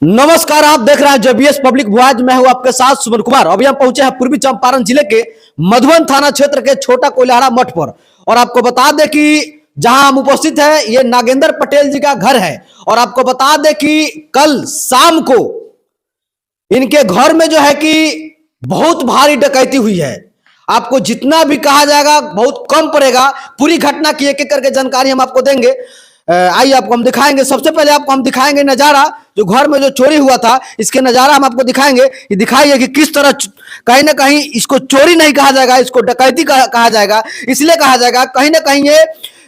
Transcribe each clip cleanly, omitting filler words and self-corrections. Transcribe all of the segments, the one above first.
नमस्कार, आप देख रहे हैं जेबीएस पब्लिक वॉइस। मैं हूं आपके साथ सुमन कुमार। अभी हम पहुंचे हैं पूर्वी चंपारण जिले के मधुबन थाना क्षेत्र के छोटा कोयलाड़ा मठ पर, और आपको बता दें कि जहां हम उपस्थित हैं ये नागेंद्र पटेल जी का घर है। और आपको बता दें कि कल शाम को इनके घर में जो है कि बहुत भारी डकैती हुई है। आपको जितना भी कहा जाएगा बहुत कम पड़ेगा। पूरी घटना की एक एक करके जानकारी हम आपको देंगे। आइए आपको हम दिखाएंगे। सबसे पहले आपको हम दिखाएंगे नजारा, जो घर में जो चोरी हुआ था इसके नजारा हम आपको दिखाएंगे। ये दिखाइए कि किस तरह कहीं ना कहीं इसको चोरी नहीं कहा जाएगा, इसको डकैती कहा जाएगा। इसलिए कहा जाएगा कहीं ना कहीं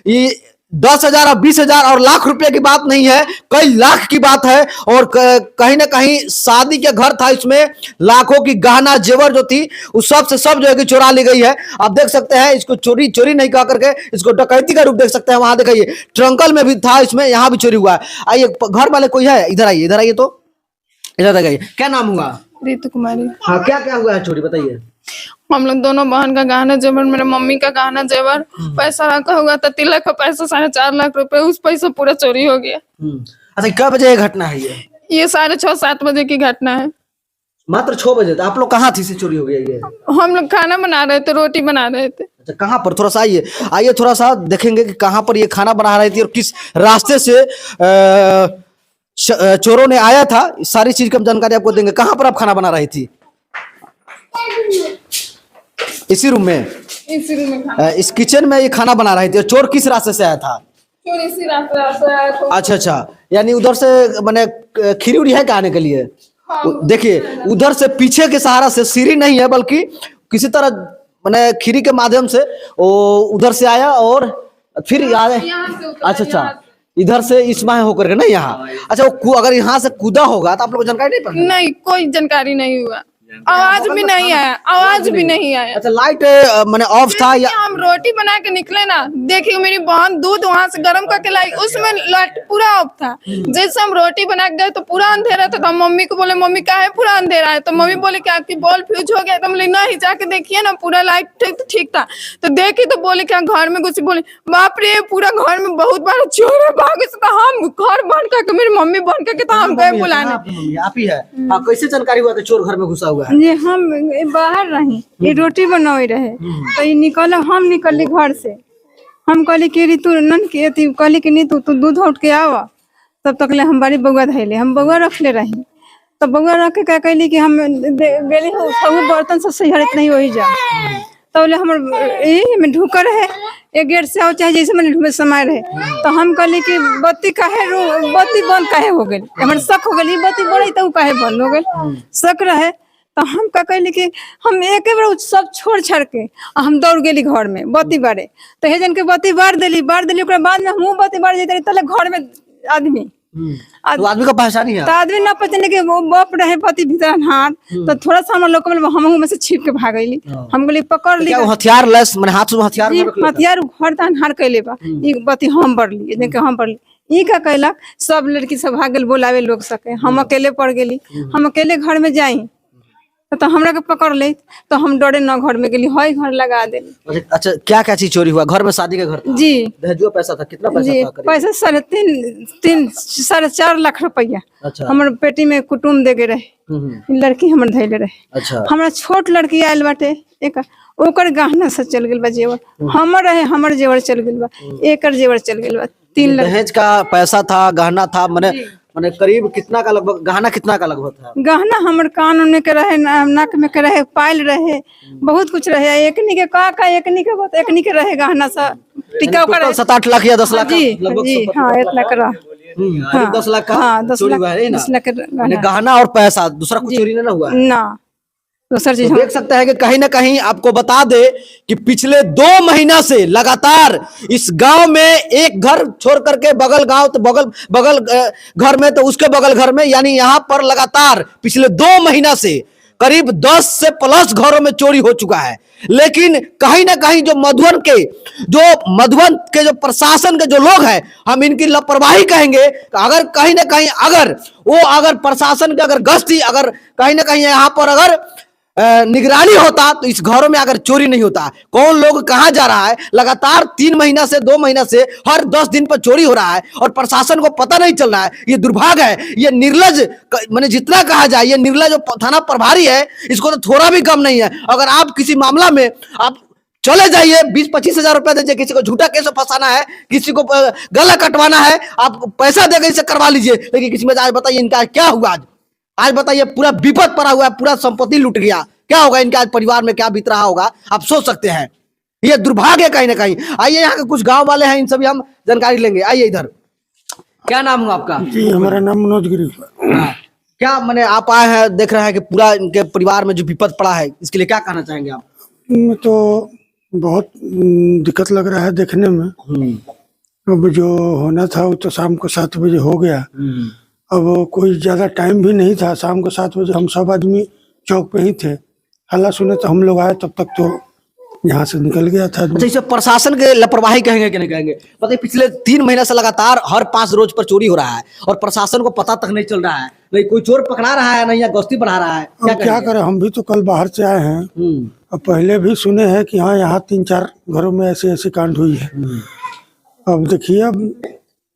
ये 10,000 और 20,000 और लाख रुपए की बात नहीं है, कई लाख की बात है। और कहीं ना कहीं शादी के घर था, इसमें लाखों की गहना जेवर जो थी उस सब से सब जो है कि चुरा ली गई है। आप देख सकते हैं इसको चोरी नहीं कह करके इसको डकैती का रूप देख सकते हैं। वहां देखिए ट्रंकल में भी था, इसमें यहाँ भी चोरी हुआ है। आइए घर वाले कोई है, इधर आइए तो इधर देखिए। क्या नाम हुआ? रितु कुमारी। हाँ, क्या क्या हुआ है चोरी बताइए। हम लोग दोनों बहन का गहना जेवर, मेरे मम्मी का गहना जेवर, पैसा रखा हुआ था तिलक का पैसा 4.5 लाख रुपए, उस पैसा पूरा चोरी हो गया। अच्छा, क्या बजे ये घटना है? ये 6:30-7 बजे की घटना है। मात्र 6 बजे? आप लोग कहाँ थी से चोरी हो गया ये? हम लोग खाना बना रहे थे, रोटी बना रहे थे। अच्छा, कहाँ पर? थोड़ा सा आइए थोड़ा सा देखेंगे कि कहाँ पर ये खाना बना रही थी और किस रास्ते से चोरों ने आया था। सारी चीज की हम जानकारी आपको देंगे। कहाँ पर आप खाना बना रही थी? इसी रूम में? इसी रूम में इस किचन में ये खाना बना रही थी। और चोर किस रास्ते से आया था? चोर इसी रास्ते से आया था। अच्छा, यानी उधर से मैंने खीरी उड़ी है क्या आने के लिए? हाँ। देखिए उधर से पीछे के सहारा से, सीढ़ी नहीं है बल्कि किसी तरह मैंने खीरी के माध्यम से वो उधर से आया और फिर अच्छा इधर से इस माह होकर के ना यहाँ। अच्छा, वो अगर यहाँ से कूदा होगा तो आप लोग को जानकारी नहीं पड़ा? नहीं, कोई जानकारी नहीं हुआ। आवाज भी नहीं आया, आवाज भी नहीं आया। अच्छा, लाइट मैंने ऑफ था या? हम रोटी बना के निकले ना, देखिए मेरी बहन दूध वहां से गर्म करके लाई, उसमें लाइट पूरा ऑफ था। जैसे हम रोटी बना के गए तो पूरा अंधेरा था। तो हम मम्मी को बोले, मम्मी क्या है पूरा अंधेरा है? तो मम्मी बोले कि आपकी बॉल फ्यूज हो गया। तो हम नहीं, जाके देखिए ना पूरा लाइट ठीक था। तो देखी तो बोले क्या घर में घुसी, बोले बाप रे पूरा घर में बहुत बड़ा चोर है, भागे से। तो हम घर बंद करके, मेरी मम्मी बंद करके, तो हम गए बुलाने। आप ही है? कैसे जानकारी हुआ था चोर घर में घुसा हुआ है? ये हम बाहर रही, ये रोटी बनाए रहे तो ये निकल, हम निकली घर से। हम कहली कि ऋतु नन के कहली कि नीतू तू दूध उठ के आवा। तब तक ले हम बड़ी बउआ धैले, हम बउआ रखले रही। तो बउआ रख के क्या कहली कि हम गेली सब बर्तन सब सही नहीं हो जा। तो ले हमर यही में ढुक रहे, एक गेट से आओ चाहे जैसे मैंने समय रहे। तो हम कहली कि बत्ती बंद काहे हो गई? हमारे शक हो गई बत्ती बड़ी तो काहे बंद हो गई, शक रहे। तो हम का कहली कि हम एक बार सब छोड़ छाड़ के हम दौड़ गेली घर में बत्ती बारे। तो हे जन के बत्ती बार देली ओकरा बाद में हम बत्ती बार जेते तले घर में आदमी तो आदमी का पहचान ही है? तो आदमी ना पहचाने के वो बाप रहे पति भीतर हाथ। तो थोड़ा सा हम लोग हम में से छिप के भाग गईली। हम गली पकड़ ली। हथियार लेस मैंने हाथ में हथियार घर तन हार कैले बा। ई बत्ती हम बढ़ली, देख हम बढ़ली। ई का कहलक सब लड़की सब भाग गेल बोलावे लोग सके। हम अकेले पड़ गेली, हम अकेले घर में जाई तो हमरा के पकड़ ले। तो हम डरे न घर में गेली, हई घर लगा देली। अच्छा, क्या क्या चीज चोरी हुआ? घर में शादी का घर था जी, दहेजुआ पैसा था? कितना पैसा था? पैसा 3.5 लाख रुपया। अच्छा। हमर पेटी में कुटुम दे के रहे, लड़की हमर धैले रहे। अच्छा। हमरा छोट लड़की आयल बाटे, एक ओकर गहना से चल गेल बा जेवर। हमर रहे, हमर जेवर चल गेल बा, एकर जेवर चल गेल बा। 3 लाख दहेज का पैसा था, गहना था। मैंने करीब कितना का लगभग गहना कितना का लगभग था? गहना हमर कान में के रहे, नाक में के रहे, पायल रहे, बहुत कुछ रहे। एकनी के एकनी के रहे गहना सा टिका ओकर 7-8 लाख या 10 लाख जी जी। हाँ, इतना का रहा। 10 लाख का? हाँ, 10 चोरी हुआ है ना? 10 लाख गहना और पैसा, दूसरा कुछ चोरी ना हुआ है? ना, दूसरा चीज। तो देख सकते हैं कि कहीं ना कहीं आपको बता दे कि पिछले 2 महीना से लगातार इस गांव में एक घर छोड़ करके बगल गांव, तो बगल घर में, तो उसके बगल घर में, यानी यहां पर लगातार पिछले 2 महीना से करीब 10 से प्लस घरों में चोरी हो चुका है। लेकिन कहीं ना कहीं जो मधुबन के जो प्रशासन के जो लोग हैं, हम इनकी लापरवाही कहेंगे। अगर कहीं ना कहीं अगर प्रशासन की अगर गश्ती अगर कहीं ना कहीं यहाँ पर अगर निगरानी होता तो इस घरों में अगर चोरी नहीं होता। कौन लोग कहां जा रहा है, लगातार 3 महीना से 2 महीना से हर 10 दिन पर चोरी हो रहा है और प्रशासन को पता नहीं चल रहा है। ये दुर्भाग्य है, ये निर्लज, मैंने जितना कहा जाए ये निर्लज जो थाना प्रभारी है इसको तो थोड़ा भी कम नहीं है। अगर आप किसी मामला में आप चले जाइए, 20-25 हजार रुपया दीजिए, किसी को झूठा केस में फंसाना है, किसी को गला कटवाना है, आप पैसा देकर इसे करवा लीजिए। लेकिन किसी में आज बताइए इनका क्या हुआ, आज बताइए पूरा विपद पड़ा हुआ है, पूरा संपत्ति लूट गया, क्या होगा इनके आज परिवार में, क्या बीत रहा होगा आप सोच सकते हैं। ये दुर्भाग्य कहीं ना कहीं। आइए यहाँ के कुछ गांव वाले हैं, इनसे भी हम जानकारी लेंगे। आइए इधर, क्या नाम हुआ आपका? जी हमारा नाम मनोज गिरी। क्या मैंने आप आए हैं, देख रहे हैं कि पूरा इनके परिवार में जो विपद पड़ा है, इसके लिए क्या कहना चाहेंगे आप? तो बहुत दिक्कत लग रहा है देखने में। अब जो होना था वो तो शाम को 7 बजे हो गया। अब कोई ज्यादा टाइम भी नहीं था, शाम को 7 बजे हम सब आदमी चौक पे ही थे। हल्ला सुने तो हम लोग आए, तब तक तो यहाँ से निकल गया था। अच्छा, इसे प्रशासन के लापरवाही कहेंगे कि नहीं कहेंगे? पता पिछले 3 महीने से लगातार हर 5 रोज पर चोरी हो रहा है और प्रशासन को पता तक नहीं चल रहा है, नहीं कोई चोर पकड़ा रहा है, नहीं या गश्ती बढ़ा रहा है। अब क्या करें, हम भी तो कल बाहर से आए हैं। अब पहले भी सुने हैं कि हाँ यहाँ 3-4 घरों में ऐसे ऐसे कांड हुई है। अब देखिए अब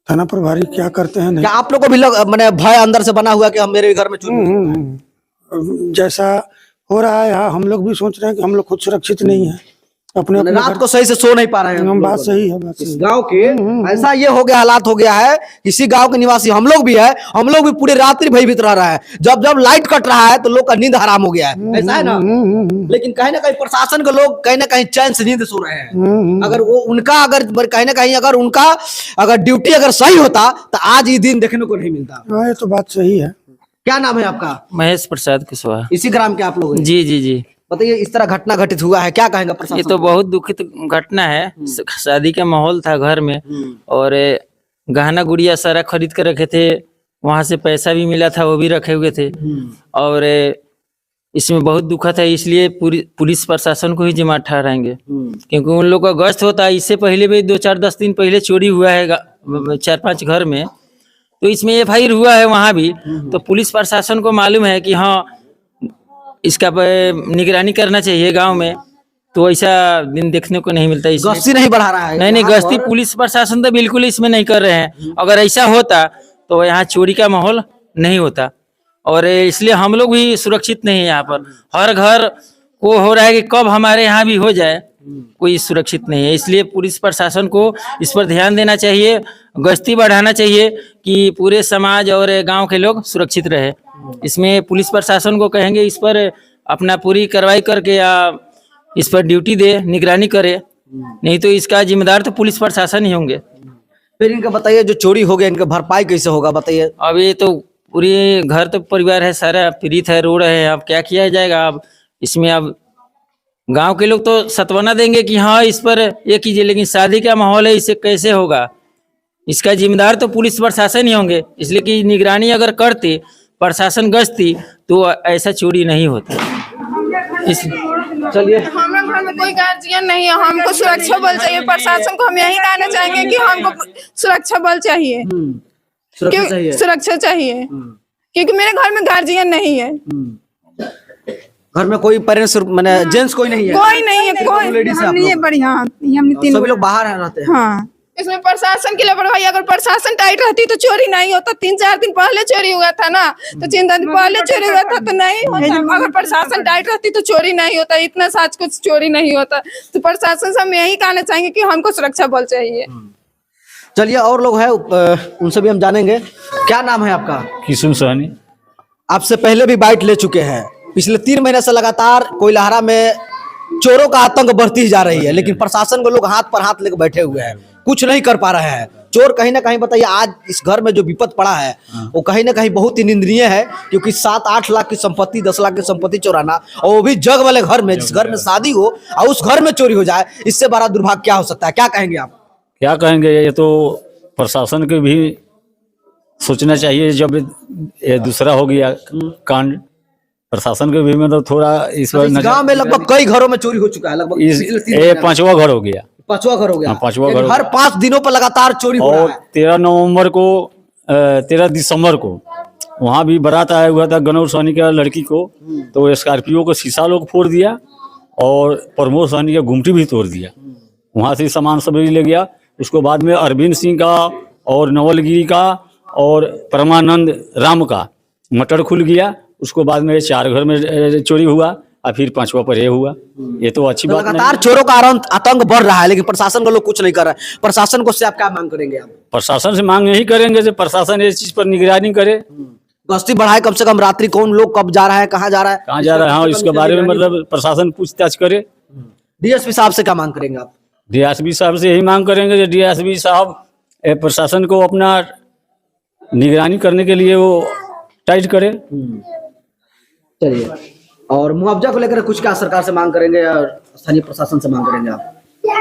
थाना प्रभारी क्या करते हैं। नहीं क्या आप लोग को भी मैंने भय अंदर से बना हुआ कि हम मेरे घर में चोरी जैसा हो रहा है यहाँ, हम लोग भी सोच रहे हैं कि हम लोग खुद सुरक्षित नहीं है, अपने रात को सही से सो नहीं पा रहे हैं। बात सही है, बात इस सही। गांव के ऐसा ये हो गया, हालात हो गया है, इसी गांव के निवासी हम लोग भी है, हम लोग भी पूरे रात्रि भयभीत रह रहा है। जब जब लाइट कट रहा है तो लोग का नींद हराम हो गया है, ऐसा है ना। लेकिन कहीं ना कहीं प्रशासन के लोग कहीं ना कहीं चैन से नींद सो रहे हैं। अगर वो उनका अगर कहीं ना कहीं अगर उनका अगर ड्यूटी अगर सही होता तो आज ये दिन देखने को नहीं मिलता। हाँ ये तो बात सही है। क्या नाम है आपका? महेश प्रसाद कुशवाहा। इसी ग्राम के आप लोग हैं? जी जी जी। बताइए, इस तरह घटना घटित हुआ है, क्या कहेंगे प्रशासन? ये तो बहुत दुखित घटना है। शादी का माहौल था घर में और गहना गुड़िया सारा खरीद कर रखे थे, वहां से पैसा भी मिला था वो भी रखे हुए थे और इसमें बहुत दुखद है। इसलिए पुलिस प्रशासन को ही जिम्मेदार ठहराएंगे क्योंकि उन लोग का गश्त होता है। इससे पहले भी 2-4-10 दिन पहले चोरी हुआ है 4-5 घर में, तो इसमें FIR हुआ है वहां भी। तो पुलिस प्रशासन को मालूम है कि हाँ इसका निगरानी करना चाहिए गांव में, तो ऐसा दिन देखने को नहीं मिलता। गश्ती नहीं बढ़ा रहा है? नहीं, गश्ती पुलिस प्रशासन तो बिल्कुल इसमें नहीं कर रहे हैं। अगर ऐसा होता तो यहाँ चोरी का माहौल नहीं होता और इसलिए हम लोग भी सुरक्षित नहीं है। यहाँ पर हर घर को हो रहा है कि कब हमारे यहाँ भी हो जाए, कोई सुरक्षित नहीं है। इसलिए पुलिस प्रशासन को इस पर ध्यान देना चाहिए, गश्ती बढ़ाना चाहिए कि पूरे समाज और गांव के लोग सुरक्षित रहे। इसमें पुलिस प्रशासन को कहेंगे इस पर अपना पूरी कार्रवाई करके या इस पर ड्यूटी दे, निगरानी करे, नहीं तो इसका जिम्मेदार तो पुलिस प्रशासन ही होंगे। फिर इनका बताइए, जो चोरी हो गया इनका भरपाई कैसे होगा बताइए? अब ये तो पूरी घर तो परिवार है सारा पीड़ित है, रो रहे हैं। अब क्या किया जाएगा? अब इसमें अब गांव के लोग तो सत्वना देंगे कि हाँ इस पर ये कीजिए, लेकिन शादी का माहौल है, इसे कैसे होगा? इसका जिम्मेदार तो पुलिस प्रशासन ही होंगे। इसलिए कि निगरानी अगर करते, प्रशासन गश्ती, तो ऐसा चोरी नहीं होता। चलिए, हमारे घर में कोई गार्जियन नहीं है, हमको सुरक्षा बल चाहिए। प्रशासन को हम यही कहना चाहेंगे कि हमको सुरक्षा बल चाहिए, सुरक्षा चाहिए क्योंकि मेरे घर में गार्जियन नहीं है। घर में कोई पेरेंट्स मैंने जेंट्स कोई नहीं है? कोई नहीं है, कोई लेडीज हम ये बढ़िया, हमने 3 सभी लोग बाहर रहते हैं। हाँ इसमें प्रशासन की लापरवाही। अगर प्रशासन टाइट रहती तो चोरी नहीं होता। 3-4 दिन पहले चोरी हुआ था ना, तो 3 दिन पहले चोरी हुआ था तो नहीं होता। अगर प्रशासन टाइट रहती तो चोरी नहीं होता, इतना साच कुछ चोरी नहीं होता। तो प्रशासन से हम यही कहना चाहेंगे कि हमको सुरक्षा बल चाहिए। चलिए, और लोग हैं उनसे भी हम जानेंगे। क्या नाम है आपका? किशुन सोहनी। आपसे पहले भी बाइट ले चुके हैं। पिछले 3 महीने से लगातार कोयलहरा में चोरों का आतंक बढ़ती ही जा रही है, लेकिन प्रशासन को लोग हाथ पर हाथ लेकर बैठे हुए हैं, कुछ नहीं कर पा रहे हैं। चोर कहीं ना कहीं बताइए, आज इस घर में जो विपद पड़ा है वो कहीं ना कहीं बहुत ही निंदनीय है, क्योंकि 7-8 लाख की संपत्ति, 10 लाख की संपत्ति चोराना, और वो भी जग वाले घर में, जिस घर में शादी हो और उस घर में चोरी हो जाए, इससे बड़ा दुर्भाग्य क्या हो सकता है? क्या कहेंगे आप? क्या कहेंगे, ये तो प्रशासन के भी सोचना चाहिए। जब ये दूसरा हो गया कांड, प्रशासन के भी मतलब थोड़ा इस पर गांव में लगभग कई घरों में चोरी हो चुका है, लगभग ये 5वां घर हो गया। 5वां घर हो गया। हाँ, 5वां घर। हर 5 दिनों पर लगातार चोरी हो रहा और है। 13 दिसंबर को वहाँ भी बारात आया हुआ था गनौर सोनी का लड़की को, तो स्कॉर्पियो को शीशा लोग फोड़ दिया और प्रमोद सोनी का गुमटी भी तोड़ दिया। वहाँ से सामान सब ले गया। उसको बाद में अरविंद सिंह का और नवलगिरी का और परमानंद राम का मटर खुल गया। उसको बाद में 4 घर में चोरी हुआ और फिर 5वां पर ये हुआ। ये तो अच्छी बात नहीं। लगातार चोरों का आतंक बढ़ रहा है, लेकिन प्रशासन को लोग कुछ नहीं कर रहा है। प्रशासन को से आप क्या मांग करेंगे? आप प्रशासन से मांग यही करेंगे कि प्रशासन इस चीज पर निगरानी करे, गश्ती बढ़ाए, कम से कम रात्रि कौन लोग कब जा रहा है, कहाँ जा रहा है, कहाँ जा रहा है, हाँ, इसके बारे में मतलब प्रशासन पूछताछ करे। डीएसपी साहब से क्या मांग करेंगे आप? डीएसपी साहब से यही मांग करेंगे कि डीएसपी साहब प्रशासन को अपना निगरानी करने के लिए वो टाइट करे। चलिए, और मुआवजा को लेकर कुछ क्या सरकार से मांग करेंगे या स्थानीय प्रशासन से मांग करेंगे आप?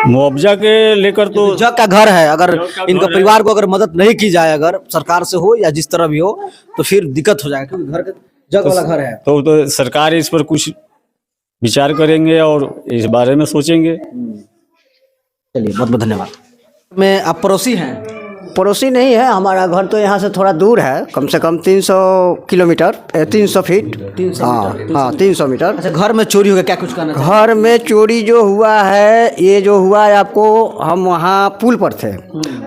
मुआवजा के लेकर तो जग का घर है, अगर जग का इनका घर है। परिवार को अगर मदद नहीं की जाए, अगर सरकार से हो या जिस तरह भी हो, तो फिर दिक्कत हो जाएगा, क्योंकि घर का जग वाला घर है। तो सरकार इस पर कुछ विचार करेंगे और इस बारे में सोचेंगे। चलिए, बहुत बहुत धन्यवाद। मैं आप पड़ोसी हैं? पड़ोसी नहीं है, हमारा घर तो यहाँ से थोड़ा दूर है, कम से कम 300 किलोमीटर 300 फीट। 300 हाँ 300 मीटर। अच्छा, घर में चोरी हो गया, क्या कुछ करना था? घर में चोरी जो हुआ है, ये जो हुआ है आपको, हम वहाँ पुल पर थे।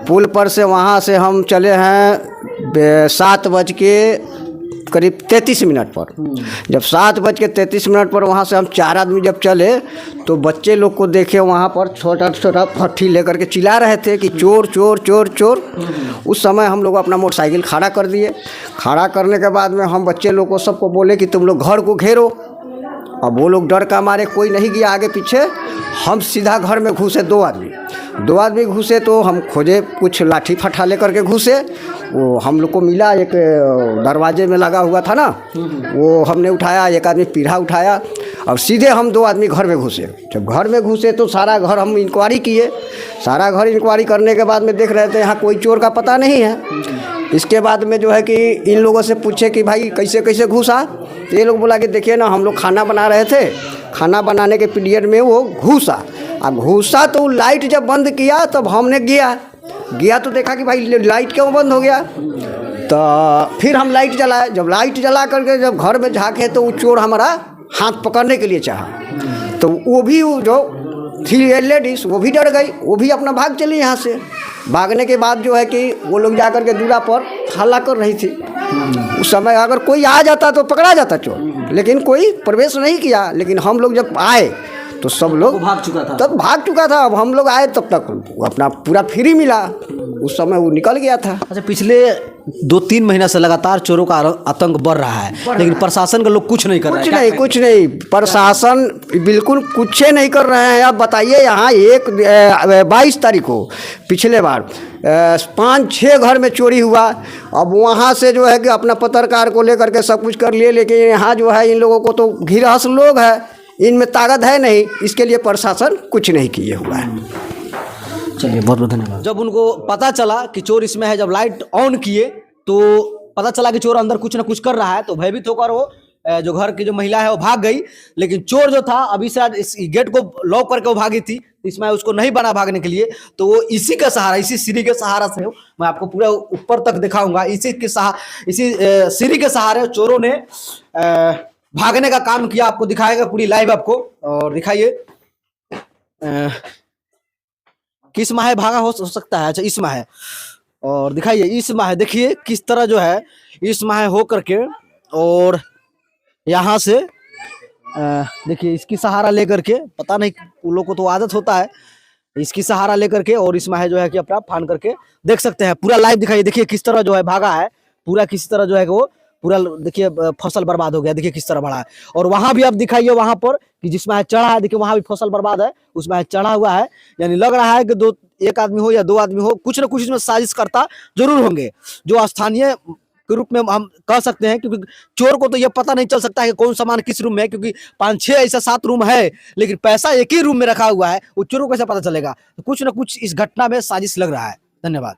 पुल पर से वहाँ से हम चले हैं 7:33 पर। जब 7:33 पर वहाँ से हम 4 आदमी जब चले, तो बच्चे लोग को देखे वहाँ पर छोटा छोटा फट्टी लेकर के चिल्ला रहे थे कि चोर चोर चोर चोर। उस समय हम लोग अपना मोटरसाइकिल खड़ा कर दिए। खड़ा करने के बाद में हम बच्चे लोग को सबको बोले कि तुम लोग घर को घेरो। अब वो लोग डर का मारे कोई नहीं गया आगे पीछे। हम सीधा घर में घुसे, 2 आदमी घुसे, तो हम खोजे, कुछ लाठी फटा लेकर के घुसे। वो हम लोग को मिला, एक दरवाजे में लगा हुआ था ना, वो हमने उठाया, एक आदमी पीढ़ा उठाया और सीधे हम 2 आदमी घर में घुसे। जब घर में घुसे तो सारा घर हम इंक्वायरी किए। सारा घर इंक्वायरी करने के बाद में देख रहे थे यहाँ कोई चोर का पता नहीं है। इसके बाद में जो है कि इन लोगों से पूछे कि भाई कैसे कैसे घुसा, तो ये लोग बोला कि देखिए ना, हम लोग खाना बना रहे थे, खाना बनाने के पीरियड में वो घुसा। अब घुसा तो लाइट जब बंद किया तब हमने गया तो देखा कि भाई लाइट क्यों बंद हो गया। तो फिर हम लाइट जलाए। जब लाइट जला करके जब घर में झाँके तो वो चोर हमारा हाथ पकड़ने के लिए चाहा, तो वो भी जो थी लेडीज वो भी डर गई, वो भी अपना भाग चली यहाँ से। भागने के बाद जो है कि वो लोग जा कर के दूल्हा पर हल्ला कर रही थी। उस समय अगर कोई आ जाता तो पकड़ा जाता चोर, लेकिन कोई प्रवेश नहीं किया। लेकिन हम लोग जब आए तो सब लोग भाग चुका था। तब भाग चुका था। अब हम लोग आए तब तक वो अपना पूरा फ्री मिला, उस समय वो निकल गया था। अच्छा, पिछले 2-3 महीना से लगातार चोरों का आतंक बढ़ रहा है, लेकिन प्रशासन के लोग कुछ नहीं कर रहे हैं। कुछ नहीं, प्रशासन बिल्कुल कुछ नहीं कर रहे हैं। आप बताइए, यहाँ 22 तारीख को पिछले बार 5-6 घर में चोरी हुआ। अब वहाँ से जो है कि अपना पत्रकार को लेकर के सब कुछ कर लिए, लेकिन यहाँ जो है इन लोगों को तो घिरहस लोग है, इनमें ताकत है नहीं, इसके लिए प्रशासन कुछ नहीं किए हुआ है। चलिए, बहुत बहुत धन्यवाद। जब उनको पता चला कि चोर इसमें है, जब लाइट ऑन किए तो पता चला कि चोर अंदर कुछ ना कुछ कर रहा है, तो भयभीत होकर वो जो घर की जो महिला है वो भाग गई। लेकिन चोर जो था अभी शायद इस गेट को लॉक करके वो भागी थी, इसमें उसको नहीं बना भागने के लिए, तो वो इसी का सहारा, इसी सीढ़ी के सहारा से, मैं आपको पूरा ऊपर तक दिखाऊंगा, इसी सीढ़ी के सहारे चोरों ने भागने का काम किया। आपको दिखाएगा पूरी लाइव आपको, और दिखाइए किस माह भागा हो सकता है। अच्छा, इस माह, और दिखाइए इस माह, देखिए किस तरह जो है इस माह हो करके, और यहाँ से देखिए इसकी सहारा लेकर के, पता नहीं उन लोग को तो आदत होता है, इसकी सहारा लेकर के, और इस माह जो है कि अपना फान करके देख सकते हैं। पूरा लाइव दिखाइए, देखिए किस तरह जो है भागा है, पूरा किस तरह जो है वो पूरा, देखिए फसल बर्बाद हो गया, देखिए किस तरह बढ़ा है। और वहां भी आप दिखाइए, वहां पर कि जिसमें चढ़ा है, देखिए वहां भी फसल बर्बाद है, उसमें चढ़ा हुआ है। यानी लग रहा है कि एक आदमी हो या 2 आदमी हो, कुछ ना कुछ इसमें साजिश करता जरूर होंगे, जो स्थानीय के रूप में हम कह सकते हैं, क्योंकि चोर को तो ये पता नहीं चल सकता है कि कौन सामान किस रूम में है, क्योंकि 5-6 ऐसा 7 रूम है, लेकिन पैसा एक ही रूम में रखा हुआ है, वो चोरों को कैसे पता चलेगा? तो कुछ ना कुछ इस घटना में साजिश लग रहा है। धन्यवाद।